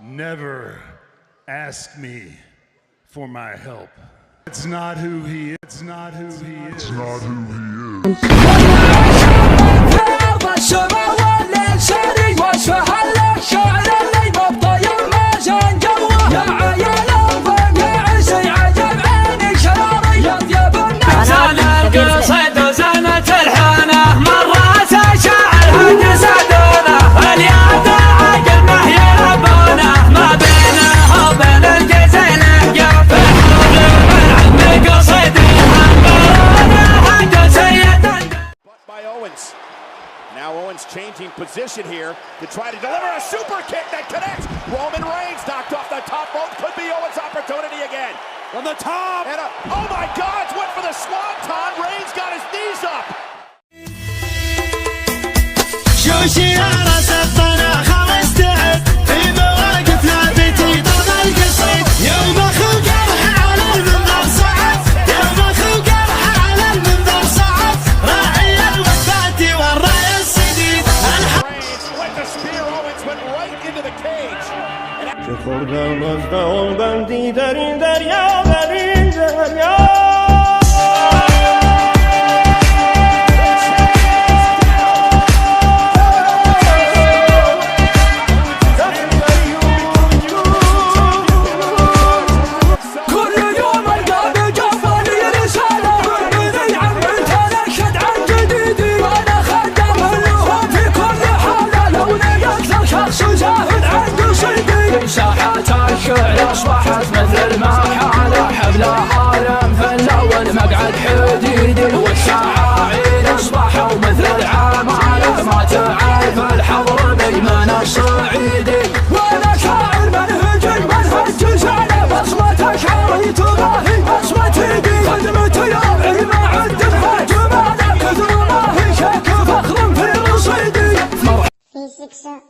never ask me for my help. It's not who he is. It's not who he is. It's not who he is. Now Owens changing position here to try to deliver a super kick that connects. Roman Reigns knocked off the top rope. Could be Owens' opportunity again. On the top. And oh my God, went for the swanton. Reigns got his knees up. خوردمازده اون بندی در این دریا در این دریا كل يوم القى جفاني رسالة مني عملت انشد عن جديدي وانا خدم له في كل حالة لو لقيت شخص زاهد عن قصيدي ساحات الشعر اصبحت مثل ما حال حبل هارم فلا والمقعد حديدي والشعاعين اصبحوا مثل العمالة ما تعرف الحضر بيمن الصعيدي وانا شاعر منهجي منهج جزالة بصمة اشعاري تضاهي بصمة ايدي خدمة يومي ما عد بها جمالة كثر ما هي شك فخر في رصيدي في سكسة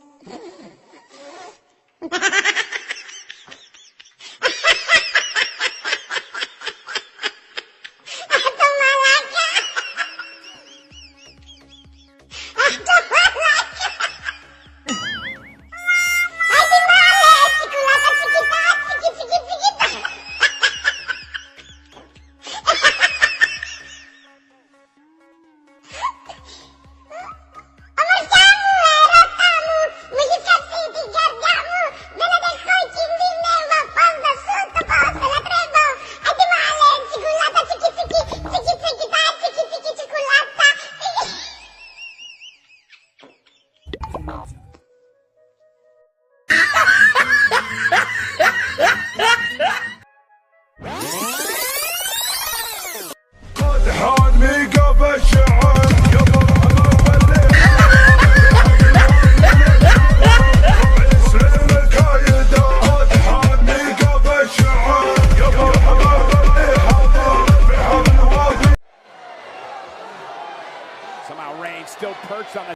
Somehow Reigns still perched on the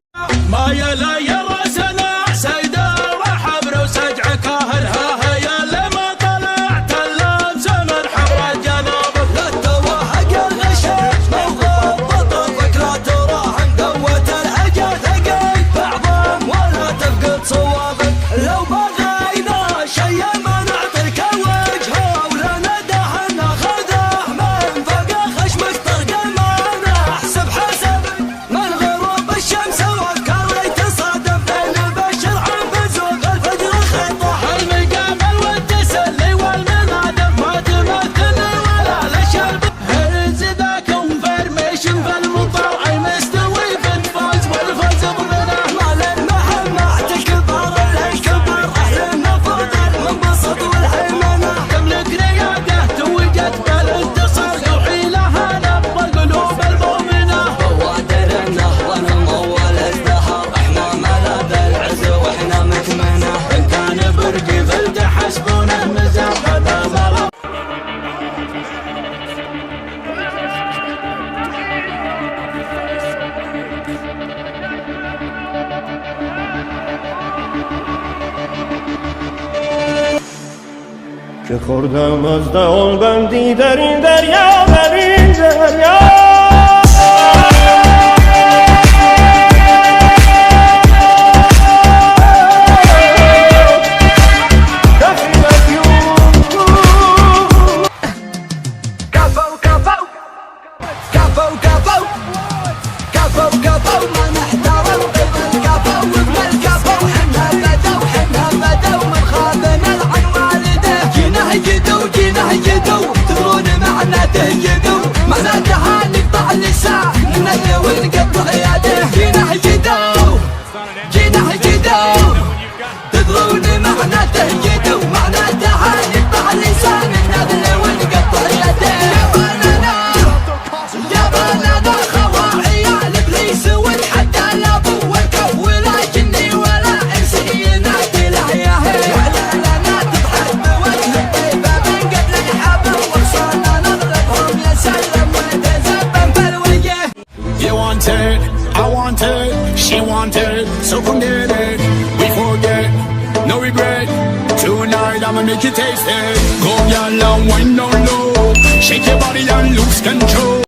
ما يلا يرى سنا سيدا وحبر وسجعك اهلها هيا لما طلعت اللمس من حر جنابك لا توهق الغشاش لو غض طرفك لا تراهن قوة الهجا ثقيل بعضهم ولا تفقد صوابك لو بغينا شيء ما نعطيك وجهه ولا ندح ناخذه من فوق خشمك طرق ما نحسب حسبك من غروب الشمس وافكاري تصادف بين البشر عن فزوق الفجر خطه المقابل والتسلي والمنادم ما تمثلني ولا لشرب هرز ذا كونفرميشن فالمطاوع مستوي في الفوز والفوز بمنه مال المهمة تكبر الكبر اهل نفضل منبسط والحيمنة تملك رياده توجت بالانتصار وحيلها نبض قلوب المؤمنة بوادر النهضة نمو الازدهار احنا ملاذ العز واحنا مكمنة ان كان برقي فلد حسبونا مزاق هذا مرض که خوردم از دهان بندی در این دریا در این دریا wanted, I wanted, she wanted, so come get it. We forget, no regret. Tonight I'ma make you taste it. Go y'all and wine down low, shake your body and lose control.